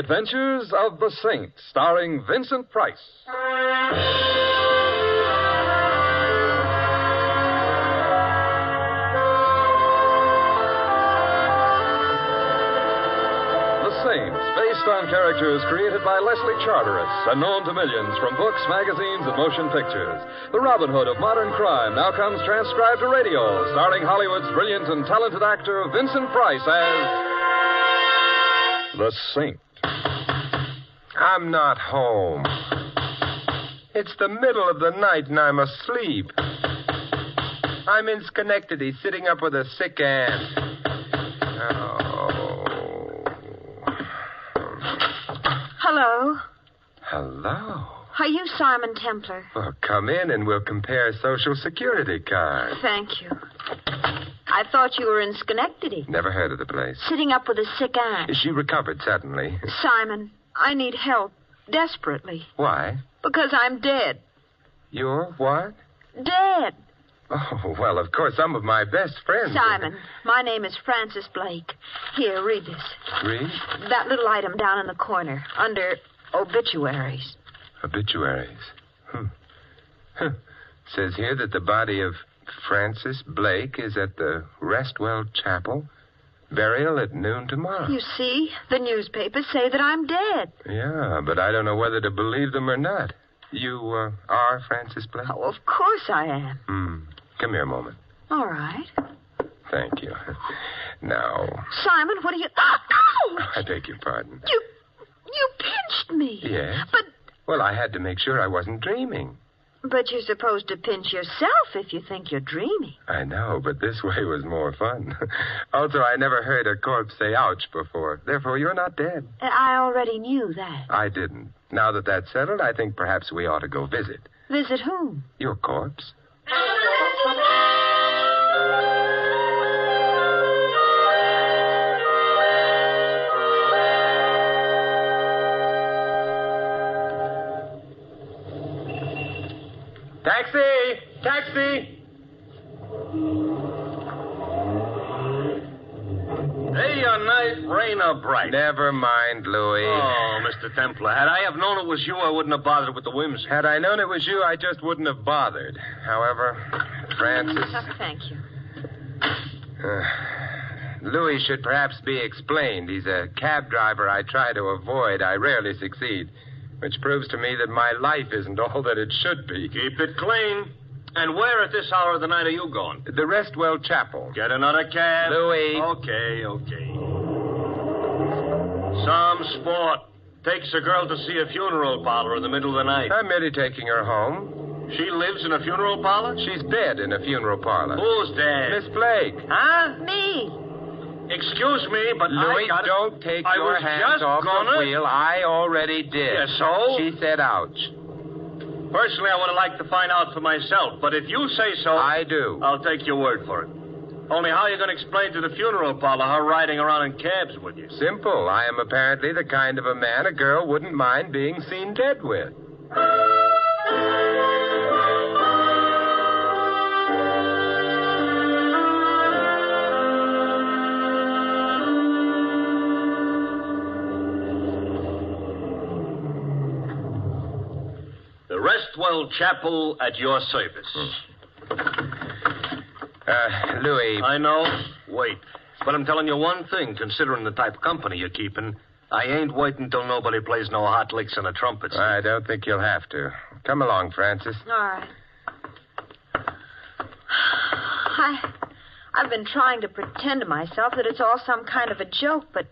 Adventures of the Saint, starring Vincent Price. Based on characters created by Leslie Charteris and known to millions from books, magazines, and motion pictures. The Robin Hood of modern crime now comes transcribed to radio, starring Hollywood's brilliant and talented actor Vincent Price as the Saint. I'm not home. It's the middle of the night and I'm asleep. I'm in Schenectady, sitting up with a sick aunt. Hello. Hello. Are you Simon Templar? Well, come in and we'll compare Social Security cards. Thank you. I thought you were in Schenectady. Never heard of the place. Sitting up with a sick aunt. She recovered suddenly. Simon, I need help. Desperately. Why? Because I'm dead. You're what? Dead. Oh, well, of course, some of my best friends. Simon, my name is Frances Blake. Here, read this. Read? That little item down in the corner, under obituaries. Obituaries? Says here that the body of Frances Blake is at the Restwell Chapel. Burial at noon tomorrow. You see, the newspapers say that I'm dead. Yeah, but I don't know whether to believe them or not. You are Frances Blake? Oh, of course I am. Come here a moment. All right. Thank you. Now... Simon, what are you... Ow! I beg your pardon. You pinched me. Yes? But... Well, I had to make sure I wasn't dreaming. But you're supposed to pinch yourself if you think you're dreaming. I know, but this way was more fun. Also, I never heard a corpse say ouch before. Therefore, you're not dead. I already knew that. I didn't. Now that that's settled, I think perhaps we ought to go visit. Visit whom? Your corpse. Taxi! Taxi! Day or night, rain or bright. Never mind, Louis. Oh, Mr. Templar, had I have known it was you, I wouldn't have bothered with the whimsy. Had I known it was you, I just wouldn't have bothered. However, Francis... Thank you. Louis should perhaps be explained. He's a cab driver I try to avoid. I rarely succeed. Which proves to me that my life isn't all that it should be. Keep it clean. And where at this hour of the night are you going? The Restwell Chapel. Get another cab. Louis. Okay. Some sport. Takes a girl to see a funeral parlor in the middle of the night. I'm merely taking her home. She lives in a funeral parlor? She's dead in a funeral parlor. Who's dead? Miss Blake. Huh? Me. Excuse me, but Louis, don't take your hands off the wheel. I already did. Yes, so? She said ouch. Personally, I would have liked to find out for myself, but if you say so... I do. I'll take your word for it. Only how are you going to explain to the funeral parlor her riding around in cabs with you? Simple. I am apparently the kind of a man a girl wouldn't mind being seen dead with. Restwell Chapel at your service. Louis. I know. Wait. But I'm telling you one thing, considering the type of company you're keeping. I ain't waiting till nobody plays no hot licks on a trumpet. I don't think you'll have to. Come along, Francis. All right. I've been trying to pretend to myself that it's all some kind of a joke, but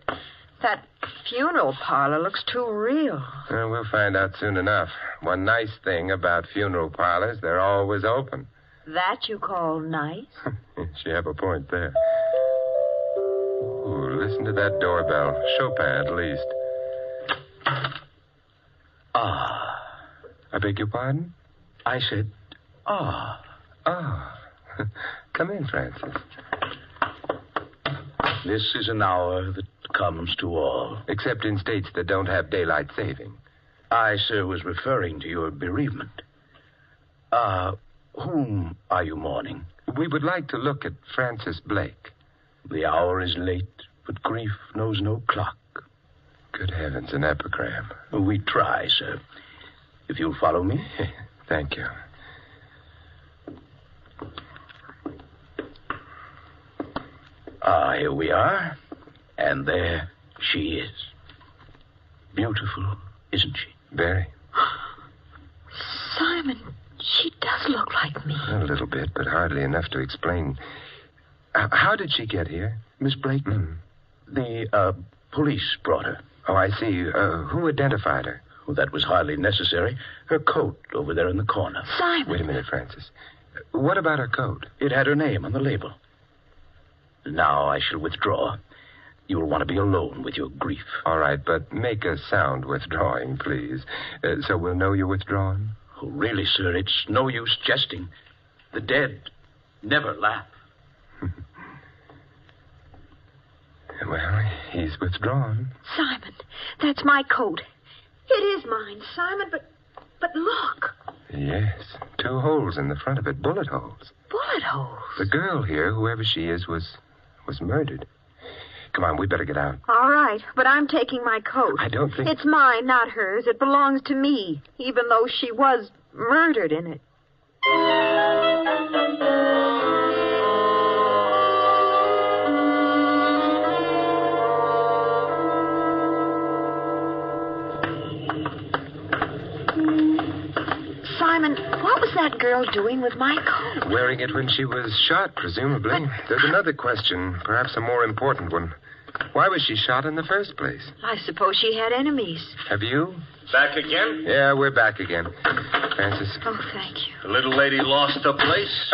that funeral parlor looks too real. We'll find out soon enough. One nice thing about funeral parlors, they're always open. That you call nice? You have a point there. Ooh, listen to that doorbell. Chopin, at least. Ah. I beg your pardon? I said, ah. Ah. Come in, Francis. This is an hour that comes to all. Except in states that don't have daylight saving. I, sir, was referring to your bereavement. Whom are you mourning? We would like to look at Frances Blake. The hour is late, but grief knows no clock. Good heavens, an epigram. We try, sir. If you'll follow me. Thank you. Here we are. And there she is. Beautiful, isn't she? Very. Simon, she does look like me. A little bit, but hardly enough to explain. How did she get here? Miss Blake? The police brought her. Oh, I see. Who identified her? Well, that was hardly necessary. Her coat over there in the corner. Simon. Wait a minute, Francis. What about her coat? It had her name on the label. Now I shall withdraw. You will want to be alone with your grief. All right, but make a sound withdrawing, please. So we'll know you're withdrawn. Oh, really, sir, it's no use jesting. The dead never laugh. Well, he's withdrawn. Simon, that's my coat. It is mine, Simon, but look. Yes, 2 holes in the front of it, bullet holes. Bullet holes? The girl here, whoever she is, was murdered. Come on, we better get out. All right, but I'm taking my coat. I don't think... It's mine, not hers. It belongs to me, even though she was murdered in it. Simon, what was that girl doing with my coat? Wearing it when she was shot, presumably. There's another question, perhaps a more important one. Why was she shot in the first place? I suppose she had enemies. Have you? Back again? Yeah, we're back again. Francis. Oh, thank you. The little lady lost her place?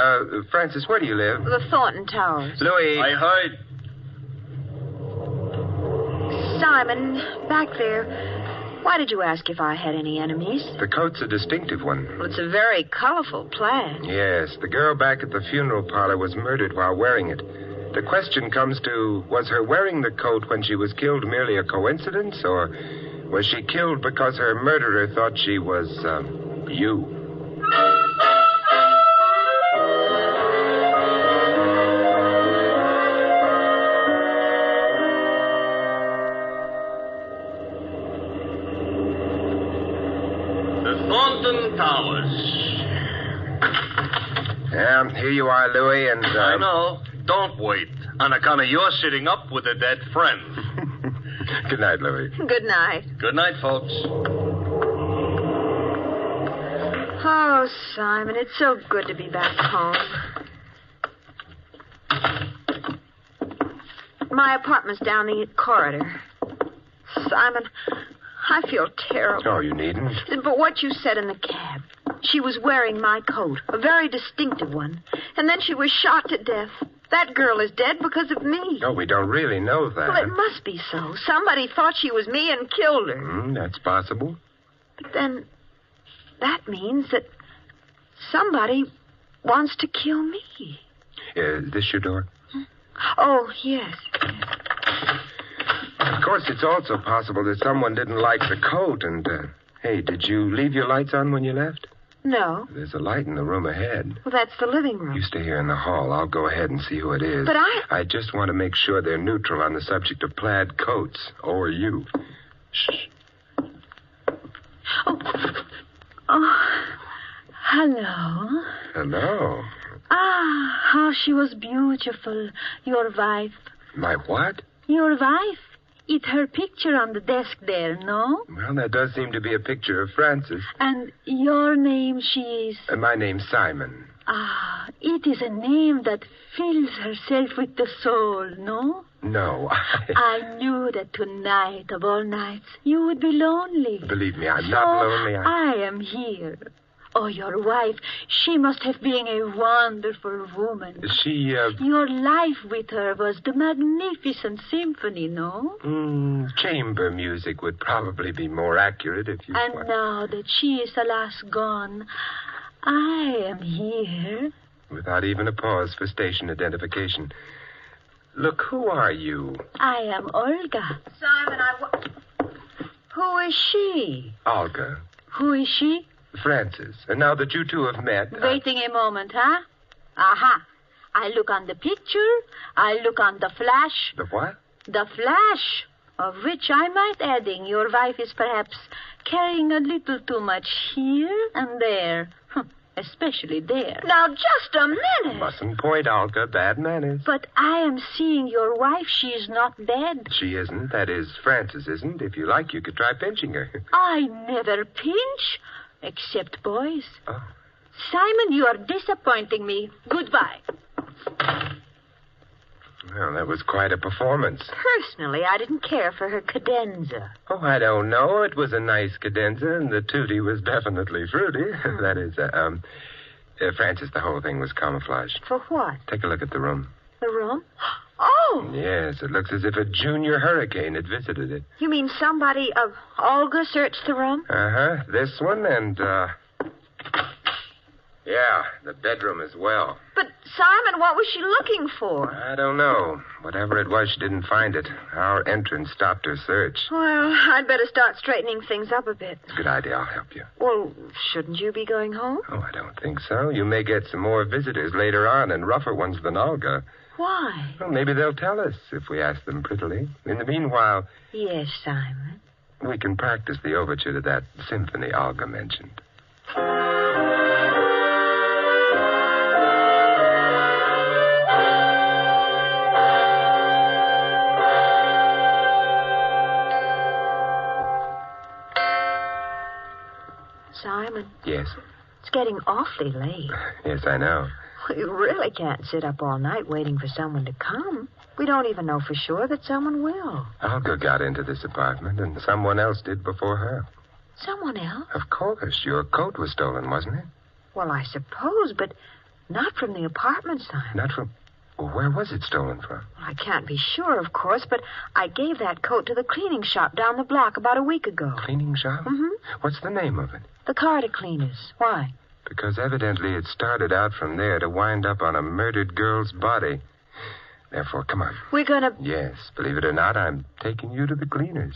Francis, where do you live? The Thornton Towers. Louis. I heard. Simon, back there. Why did you ask if I had any enemies? The coat's a distinctive one. Well, it's a very colorful plaid. Yes, the girl back at the funeral parlor was murdered while wearing it. The question comes to, was her wearing the coat when she was killed merely a coincidence, or was she killed because her murderer thought she was, you? Towers. Yeah, here you are, Louis, and... I know. Don't wait. On account of your sitting up with a dead friend. Good night, Louis. Good night. Good night, folks. Oh, Simon, it's so good to be back home. My apartment's down the corridor. Simon, I feel terrible. Oh, you needn't. But what you said in the cab. She was wearing my coat, a very distinctive one. And then she was shot to death. That girl is dead because of me. Oh, we don't really know that. Well, it must be so. Somebody thought she was me and killed her. That's possible. But then that means that somebody wants to kill me. Is this your door? Oh, yes. Of course, it's also possible that someone didn't like the coat and, hey, did you leave your lights on when you left? No. There's a light in the room ahead. Well, that's the living room. You stay here in the hall. I'll go ahead and see who it is. But I just want to make sure they're neutral on the subject of plaid coats, or you. Shh. Oh, hello. Hello. Ah, how she was beautiful, your wife. My what? Your wife. It's her picture on the desk there, no? Well, that does seem to be a picture of Francis. And your name, she is? My name's Simon. Ah, it is a name that fills herself with the soul, no? No. I knew that tonight, of all nights, you would be lonely. Believe me, I'm not lonely. I am here. Oh, your wife, she must have been a wonderful woman. She, Your life with her was the magnificent symphony, no? Chamber music would probably be more accurate if you... And now that she is alas gone, I am here. Without even a pause for station identification. Look, who are you? I am Olga. Simon, Who is she? Olga. Who is she? Francis. And now that you two have met... Waiting a moment, huh? Aha. I look on the picture. I look on the flash. The what? The flash. Of which I might adding, your wife is perhaps carrying a little too much here and there. Especially there. Now, just a minute. Mustn't point, Olga. Bad manners. But I am seeing your wife. She is not dead. She isn't. That is, Frances isn't. If you like, you could try pinching her. I never pinch, except boys. Oh. Simon, you are disappointing me. Goodbye. Well, that was quite a performance. Personally, I didn't care for her cadenza. Oh, I don't know. It was a nice cadenza, and the tutti was definitely fruity. That is, Francis, the whole thing was camouflaged. For what? Take a look at the room. The room? Oh! Yes, it looks as if a junior hurricane had visited it. You mean somebody, Olga searched the room? Uh-huh. This one and, yeah, the bedroom as well. But, Simon, what was she looking for? I don't know. Whatever it was, she didn't find it. Our entrance stopped her search. Well, I'd better start straightening things up a bit. Good idea. I'll help you. Well, shouldn't you be going home? Oh, I don't think so. You may get some more visitors later on, and rougher ones than Olga. Why? Well, maybe they'll tell us if we ask them prettily. In the meanwhile, Yes, Simon. we can practice the overture to that symphony Olga mentioned. Simon, Yes. it's getting awfully late. Yes, I know. We really can't sit up all night waiting for someone to come. We don't even know for sure that someone will. Olga got into this apartment, and someone else did before her. Someone else? Of course. Your coat was stolen, wasn't it? Well, I suppose, but not from the apartment, Simon. Not from... Well, where was it stolen from? Well, I can't be sure, of course, but I gave that coat to the cleaning shop down the block about a week ago. Cleaning shop? Mm-hmm. What's the name of it? The Carter Cleaners. Why? Because evidently it started out from there to wind up on a murdered girl's body. Therefore, come on. We're gonna... Yes, believe it or not, I'm taking you to the cleaners.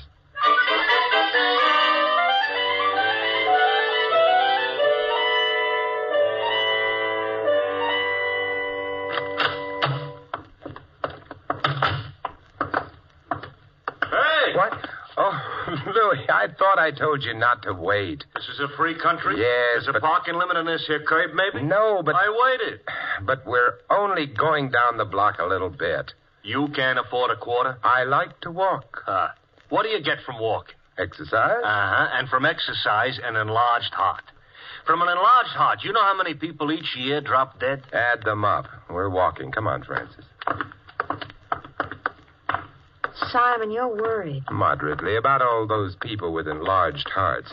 Hey! What? Oh, Louis, I thought I told you not to wait. This is a free country? Yes, There's a but- parking limit on this here curb, maybe? No, but... I waited. But we're only going down the block a little bit. You can't afford a quarter? I like to walk. What do you get from walking? Exercise? Uh-huh. And from exercise, an enlarged heart. From an enlarged heart, you know how many people each year drop dead? Add them up. We're walking. Come on, Francis. Simon, you're worried. Moderately about all those people with enlarged hearts.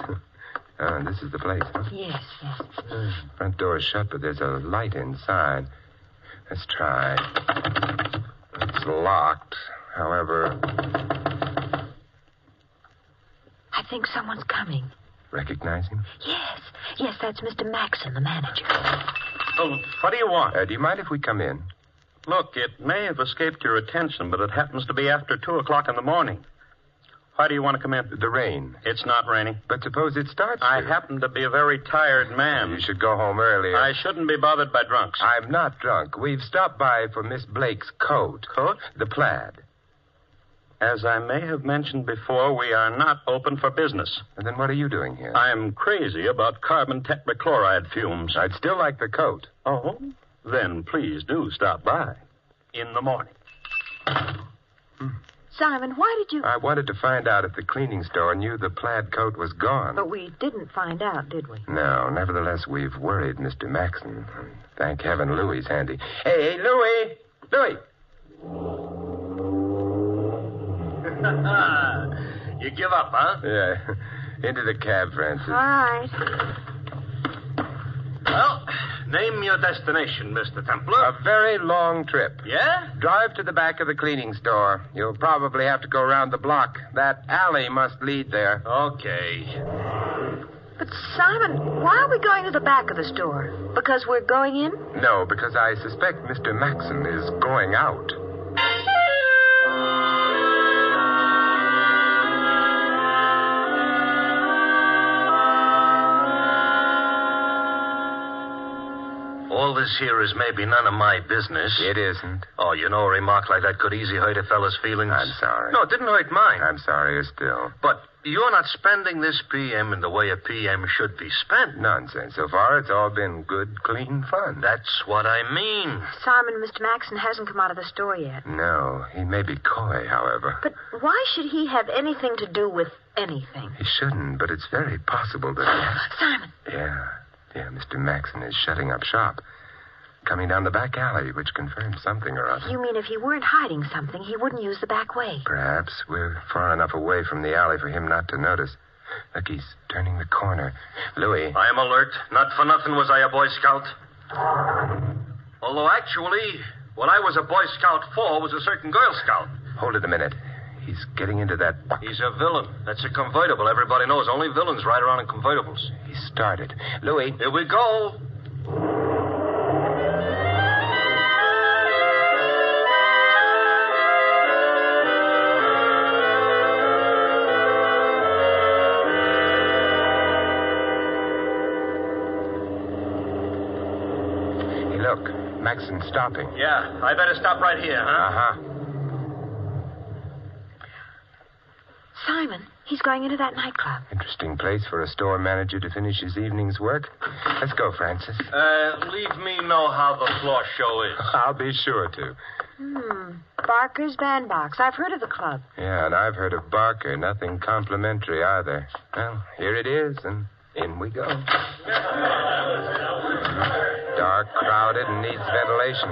This is the place, huh? Yes, yes. Front door's shut, but there's a light inside. Let's try. It's locked. However, I think someone's coming. recognize him? Yes, that's Mr. Maxon, the manager. Oh, what do you want? Do you mind if we come in? Look, it may have escaped your attention, but it happens to be after 2 o'clock in the morning. Why do you want to come in? The rain. It's not raining. But suppose it starts I to. happen to be a very tired man. You should go home earlier. I shouldn't be bothered by drunks. I'm not drunk. We've stopped by for Miss Blake's coat. Coat? The plaid. As I may have mentioned before, we are not open for business. And then what are you doing here? I'm crazy about carbon tetrachloride fumes. I'd still like the coat. Oh? Then please do stop by. In the morning. Simon, why did you... I wanted to find out if the cleaning store knew the plaid coat was gone. But we didn't find out, did we? No, nevertheless, we've worried Mr. Maxon. Thank heaven Louie's handy. Hey, Louie! Louie! You give up, huh? Yeah. Into the cab, Francis. All right. Well, name your destination, Mr. Templar. A very long trip. Yeah? Drive to the back of the cleaning store. You'll probably have to go around the block. That alley must lead there. Okay. But, Simon, why are we going to the back of the store? Because we're going in? No, because I suspect Mr. Maxon is going out. All this here is maybe none of my business. It isn't. Oh, you know, a remark like that could easily hurt a fella's feelings. I'm sorry. No, it didn't hurt mine. I'm sorrier still. But you're not spending this PM in the way a PM should be spent. Nonsense. So far, it's all been good, clean fun. That's what I mean. Simon, Mr. Maxon hasn't come out of the store yet. No, he may be coy, however. But why should he have anything to do with anything? He shouldn't, but it's very possible that... Simon. Yeah, Mr. Maxon is shutting up shop. Coming down the back alley, which confirms something or other. You mean if he weren't hiding something, he wouldn't use the back way? Perhaps. We're far enough away from the alley for him not to notice. Look, he's turning the corner. Louis. I am alert. Not for nothing was I a Boy Scout. Although, actually, what I was a Boy Scout for was a certain Girl Scout. Hold it a minute. He's getting into that... He's a villain. That's a convertible. Everybody knows only villains ride around in convertibles. He started. Louis. Here we go. Hey, look. Maxon's stopping. Yeah, I better stop right here, huh? Uh-huh. Simon, he's going into that nightclub. Interesting place for a store manager to finish his evening's work. Let's go, Francis. Leave me know how the floor show is. I'll be sure to. Barker's Bandbox. I've heard of the club. Yeah, and I've heard of Barker. Nothing complimentary either. Well, here it is, and in we go. Dark, crowded, and needs ventilation.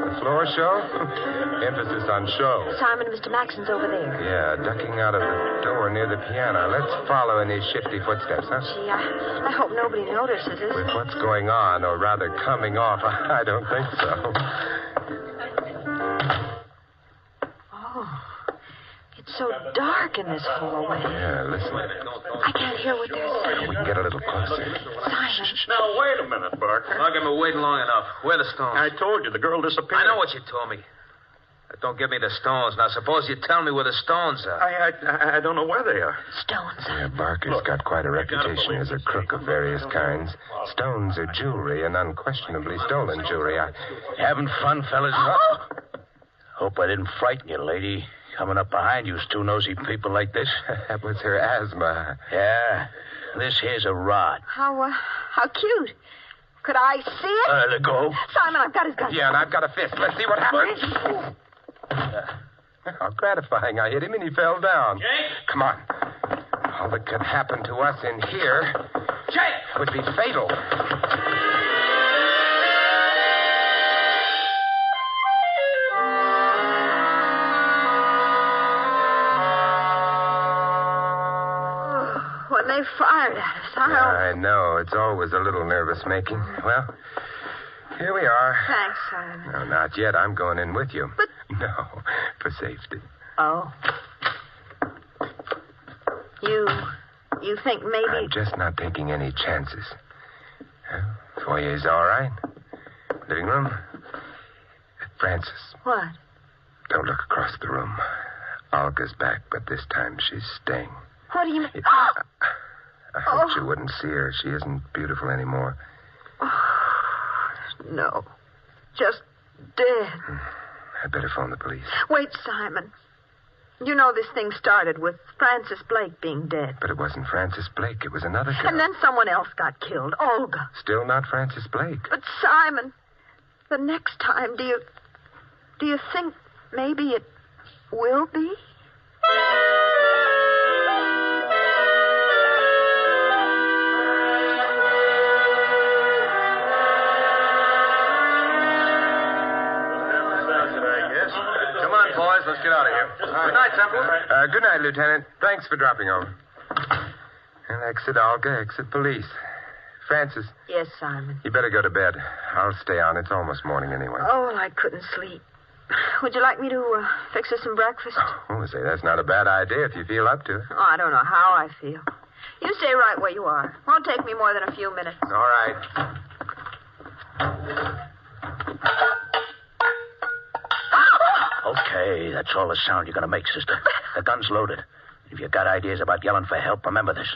The floor show? Emphasis on show. Simon, Mr. Maxon's over there. Yeah, ducking out of the door near the piano. Let's follow in his shifty footsteps, huh? Gee, I hope nobody notices us. With what's going on, or rather coming off, I don't think so. It's so dark in this hallway. Yeah, listen. I can't hear what they're saying. We can get a little closer. Simon. Now, wait a minute, Barker. I've been waiting long enough. Where are the stones? I told you the girl disappeared. I know what you told me. Don't give me the stones. Now, suppose you tell me where the stones are. I don't know where they are. Stones. Yeah, Barker's got quite a reputation as a crook of various kinds. Stones are jewelry, and unquestionably stolen jewelry. Having fun, fellas? Hope I didn't frighten you, lady. Coming up behind you, two nosy people like this. That was her asthma. Yeah. This here's a rod. How cute. Could I see it? Let go. Simon, I've got his gun. Yeah, and I've got a fist. Let's see what happens. How gratifying. I hit him and he fell down. Jake? Come on. All that could happen to us in here Jake! would be fatal. When they fired at us, I know. It's always a little nervous-making. Well, here we are. Thanks, Simon. No, not yet. I'm going in with you. But... No, for safety. Oh. You think maybe... I'm just not taking any chances. Foyer's all right. Living room. Francis. What? Don't look across the room. Olga's back, but this time she's staying. What do you mean? I hoped you wouldn't see her. She isn't beautiful anymore. No. Just dead. I'd better phone the police. Wait, Simon. You know this thing started with Francis Blake being dead. But it wasn't Francis Blake. It was another girl. And then someone else got killed. Olga. Still not Francis Blake. But, Simon, the next time, do you think maybe it will be? Come on, boys. Let's get out of here. Good night, Temple. Good night, Lieutenant. Thanks for dropping over. And exit Olga, exit police. Francis, Yes, Simon. you better go to bed. I'll stay on. It's almost morning anyway. Oh, well, I couldn't sleep. Would you like me to fix us some breakfast? Oh, say, that's not a bad idea if you feel up to it. Oh, I don't know how I feel. You stay right where you are. Won't take me more than a few minutes. All right. Okay, that's all the sound you're going to make, sister. The gun's loaded. If you got ideas about yelling for help, remember this.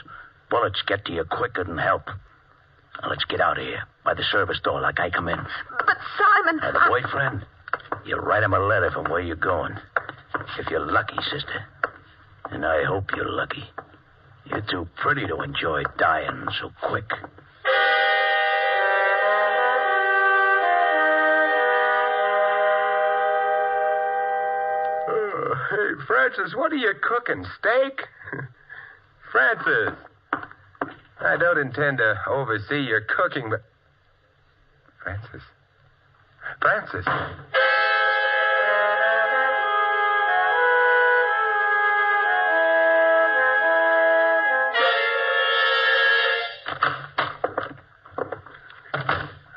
Bullets get to you quicker than help. Now, let's get out of here. By the service door, like I come in. But, Simon... The boyfriend? You write him a letter from where you're going. If you're lucky, sister. And I hope you're lucky. You're too pretty to enjoy dying so quick. Hey, Francis, what are you cooking? Steak? Francis. I don't intend to oversee your cooking, but... Francis. Francis.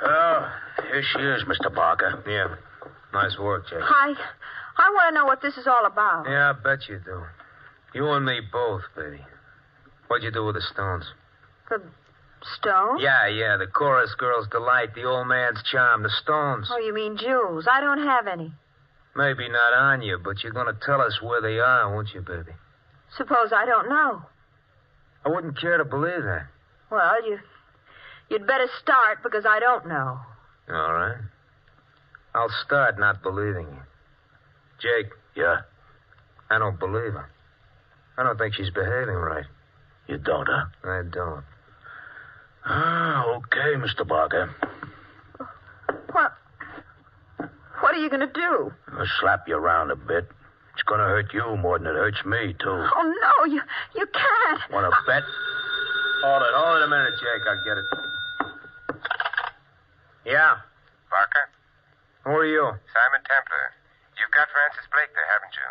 Oh, here she is, Mr. Barker. Yeah. Nice work, Jake. I want to know what this is all about. Yeah, I bet you do. You and me both, baby. What'd you do with the stones? The stones? Yeah, the chorus girl's delight, the old man's charm, the stones. Oh, you mean jewels. I don't have any. Maybe not on you, but you're going to tell us where they are, won't you, baby? Suppose I don't know. I wouldn't care to believe that. Well, you'd better start because I don't know. All right. I'll start not believing you. Jake. Yeah? I don't believe her. I don't think she's behaving right. You don't, huh? I don't. Okay, Mr. Barker. What are you going to do? I'll slap you around a bit. It's going to hurt you more than it hurts me, too. Oh, no, you can't. Want to bet? Hold it a minute, Jake. I'll get it. Yeah. Barker? Who are you? Simon Templar. You've got Francis Blake there, haven't you?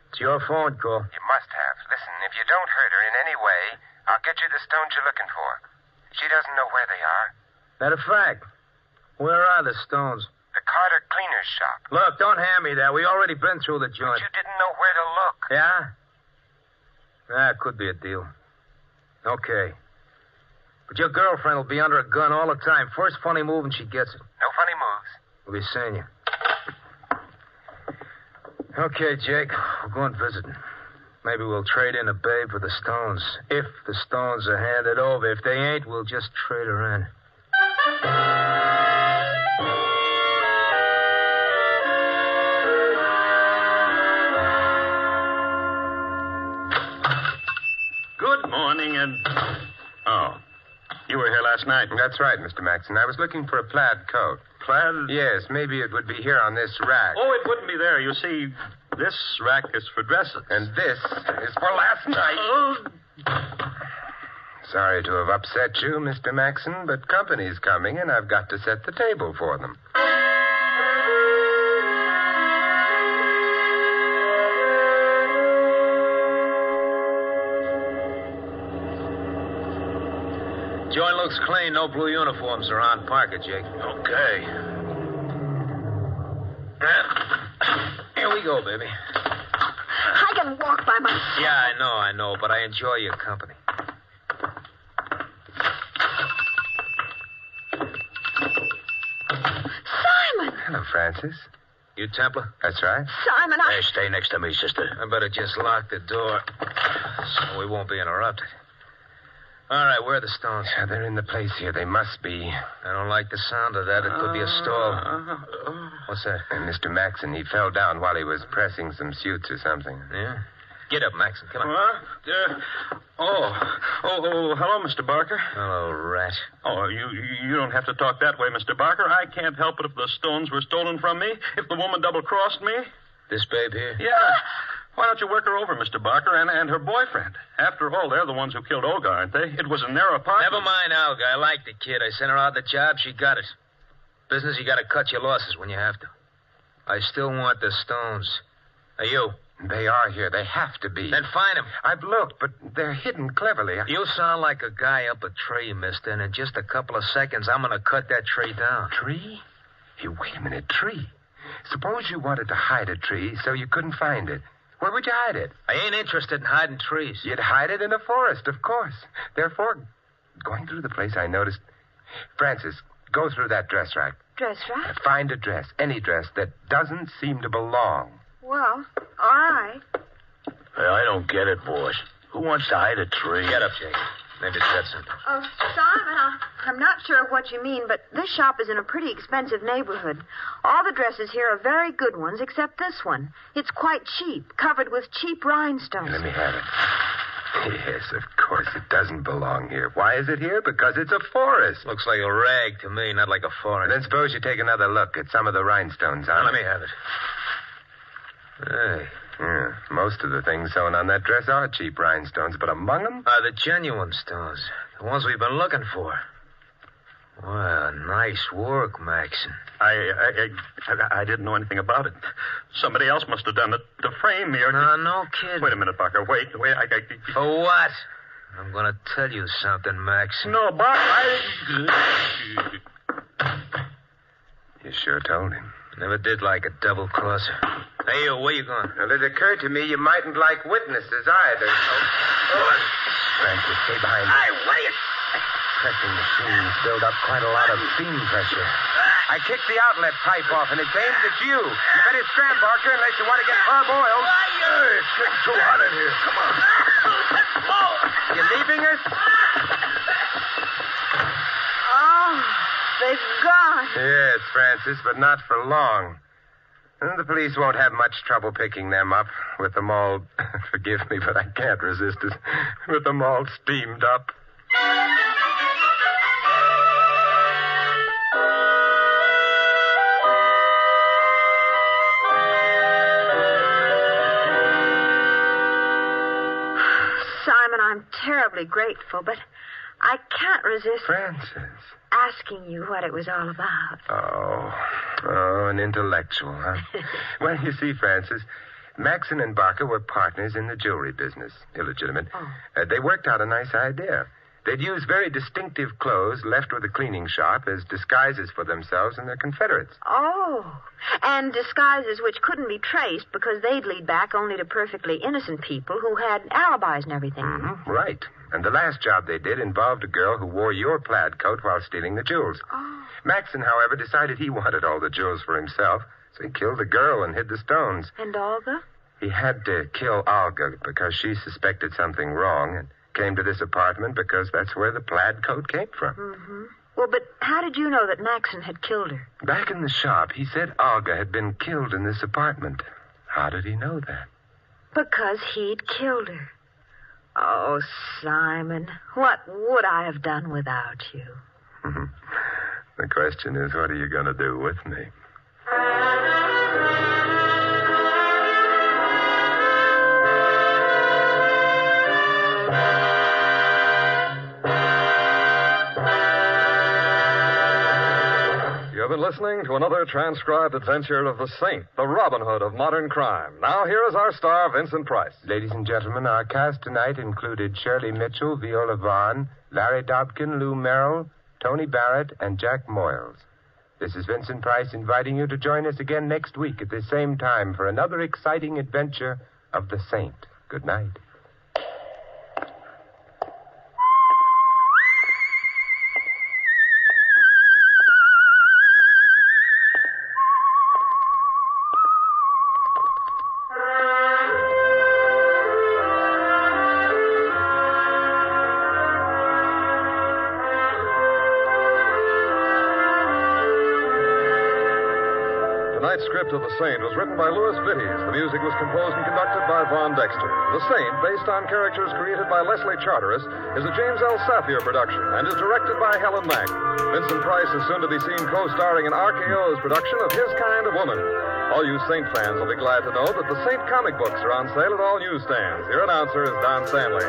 It's your phone call. You must have. Listen, if you don't hurt her in any way, I'll get you the stones you're looking for. She doesn't know where they are. Matter of fact, where are the stones? The Carter cleaner's shop. Look, don't hand me that. We already been through the joint. But you didn't know where to look. Yeah? That could be a deal. Okay. But your girlfriend will be under a gun all the time. First funny move and she gets it. No funny moves. We'll be seeing you. Okay, Jake. We'll go and visit. Maybe we'll trade in a babe for the stones. If the stones are handed over. If they ain't, we'll just trade her in. Good morning, and... Oh, you were here last night. That's right, Mr. Maxon. I was looking for a plaid coat. Plaid? Yes, maybe it would be here on this rack. Oh, it wouldn't be there. You see, this rack is for dresses. And this is for last night. Oh. Sorry to have upset you, Mr. Maxon, but company's coming, and I've got to set the table for them. Joint looks clean. No blue uniforms around. Park it, Jake. Okay. Here we go, baby. I can walk by myself. Yeah, I know, but I enjoy your company. Simon! Hello, Francis. You Templar? That's right. Simon, Hey, stay next to me, sister. I better just lock the door so we won't be interrupted. All right, where are the stones? Yeah, they're in the place here. They must be. I don't like the sound of that. It could be a stall. What's that? And Mr. Maxon, he fell down while he was pressing some suits or something. Yeah? Get up, Maxon. Come on. Hello, Mr. Barker. Hello, rat. Oh, you don't have to talk that way, Mr. Barker. I can't help it if the stones were stolen from me, if the woman double-crossed me. This babe here? Yeah. Why don't you work her over, Mr. Barker, and her boyfriend? After all, they're the ones who killed Olga, aren't they? It was in their apartment. Never mind, Olga. I like the kid. I sent her out the job. She got it. Business, you got to cut your losses when you have to. I still want the stones. Are you? They are here. They have to be. Then find them. I've looked, but they're hidden cleverly. You sound like a guy up a tree, mister, and in just a couple of seconds, I'm going to cut that tree down. Tree? Hey, wait a minute. Tree? Suppose you wanted to hide a tree so you couldn't find it. Where would you hide it? I ain't interested in hiding trees. You'd hide it in a forest, of course. Therefore, going through the place, I noticed... Francis, go through that dress rack. Dress rack? Find a dress, any dress, that doesn't seem to belong. Well, all right. I don't get it, boss. Who wants to hide a tree? Get up, Jake. Maybe it said something. Oh, Simon, I'm not sure what you mean, but this shop is in a pretty expensive neighborhood. All the dresses here are very good ones, except this one. It's quite cheap, covered with cheap rhinestones. Let me have it. Yes, of course, it doesn't belong here. Why is it here? Because it's a forest. Looks like a rag to me, not like a forest. Then suppose you take another look at some of the rhinestones on Let it. me have it. Hey. Yeah, most of the things sewn on that dress are cheap rhinestones, but among them... Are the genuine stones. The ones we've been looking for. Well, nice work, Maxon. I didn't know anything about it. Somebody else must have done it to frame me or... No kidding. Wait a minute, Barker. Wait. For what? I'm going to tell you something, Maxon. No, Barker, You sure told him. Never did like a double-crosser. Hey, where you going? Well, it occurred to me you mightn't like witnesses either. Francis, stay behind me. Hey, what are you... Pressing machines build up quite a lot of steam pressure. I kicked the outlet pipe off, and it's aimed at you. You better scram, Barker, unless you want to get parboiled. It's getting too hot in here. Come on. You leaving us? Oh, they've gone. Yes, Francis, but not for long. And the police won't have much trouble picking them up with them all... Forgive me, but I can't resist it. With them all steamed up. Simon, I'm terribly grateful, but I can't resist Francis. asking you what it was all about. Oh, an intellectual, huh? Well, you see, Francis, Maxon and Barker were partners in the jewelry business. Illegitimate. Oh. They worked out a nice idea. They'd use very distinctive clothes left with a cleaning shop as disguises for themselves and their confederates. Oh, and disguises which couldn't be traced because they'd lead back only to perfectly innocent people who had alibis and everything. Mm-hmm, right. And the last job they did involved a girl who wore your plaid coat while stealing the jewels. Oh. Maxon, however, decided he wanted all the jewels for himself, so he killed the girl and hid the stones. And Olga? He had to kill Olga because she suspected something wrong and came to this apartment because that's where the plaid coat came from. Mm-hmm. Well, but how did you know that Maxon had killed her? Back in the shop, he said Olga had been killed in this apartment. How did he know that? Because he'd killed her. Oh, Simon, what would I have done without you? The question is, what are you going to do with me? You have been listening to another transcribed adventure of the Saint, the Robin Hood of modern crime. Now, here is our star, Vincent Price. Ladies and gentlemen, our cast tonight included Shirley Mitchell, Viola Vaughn, Larry Dobkin, Lou Merrill, Tony Barrett, and Jack Moyles. This is Vincent Price inviting you to join us again next week at the same time for another exciting adventure of the Saint. Good night. Tonight's script of The Saint was written by Louis Vittes. The music was composed and conducted by Von Dexter. The Saint, based on characters created by Leslie Charteris, is a James L. Safier production and is directed by Helen Mack. Vincent Price is soon to be seen co-starring in RKO's production of His Kind of Woman. All you Saint fans will be glad to know that the Saint comic books are on sale at all newsstands. Your announcer is Don Stanley.